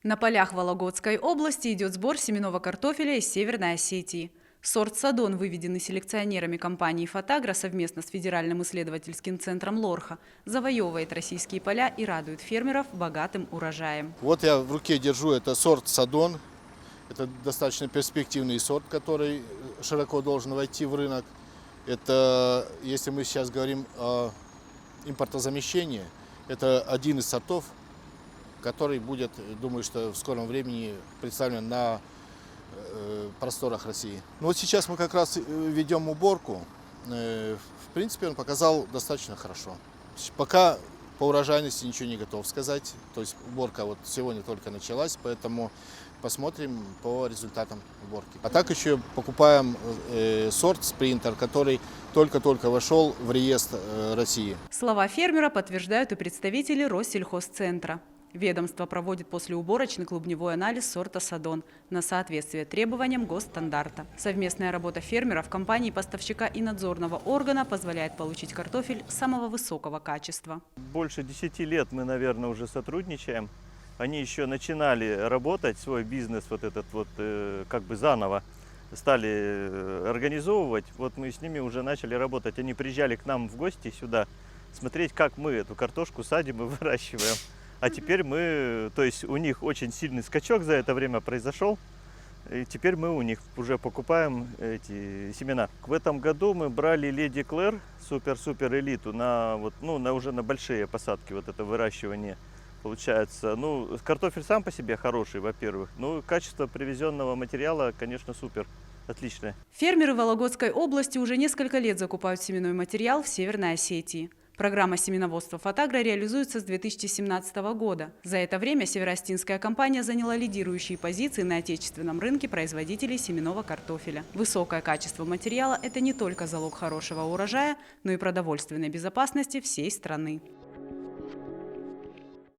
На полях Вологодской области идет сбор семенного картофеля из Северной Осетии. Сорт «Садон», выведенный селекционерами компании «Фотагра» совместно с Федеральным исследовательским центром «Лорха», завоевывает российские поля и радует фермеров богатым урожаем. Вот я в руке держу, это сорт «Садон». Это достаточно перспективный сорт, который широко должен войти в рынок. Это, если мы сейчас говорим о импортозамещении, это один из сортов, который будет, думаю, что в скором времени представлен на просторах России. Ну вот сейчас мы как раз ведем уборку. В принципе, он показал достаточно хорошо. Пока по урожайности ничего не готов сказать. То есть уборка вот сегодня только началась, поэтому посмотрим по результатам уборки. А так еще покупаем сорт «Спринтер», который только-только вошел в реестр России. Слова фермера подтверждают и представители Россельхозцентра. Ведомство проводит послеуборочный клубневой анализ сорта «Садон» на соответствие требованиям госстандарта. Совместная работа фермеров, компании, поставщика и надзорного органа позволяет получить картофель самого высокого качества. Больше 10 лет мы, наверное, уже сотрудничаем. Они еще начинали работать, свой бизнес вот этот вот как бы заново стали организовывать. Вот мы с ними уже начали работать. Они приезжали к нам в гости сюда смотреть, как мы эту картошку садим и выращиваем. А теперь мы, то есть у них очень сильный скачок за это время произошел, и теперь мы у них уже покупаем эти семена. В этом году мы брали Леди Клэр супер элиту на вот, уже на большие посадки, вот это выращивание получается. Ну, картофель сам по себе хороший, во-первых, ну, качество привезенного материала, конечно, супер. Отличное. Фермеры Вологодской области уже несколько лет закупают семенной материал в Северной Осетии. Программа семеноводства «Фотагра» реализуется с 2017 года. За это время североостинская компания заняла лидирующие позиции на отечественном рынке производителей семенного картофеля. Высокое качество материала – это не только залог хорошего урожая, но и продовольственной безопасности всей страны.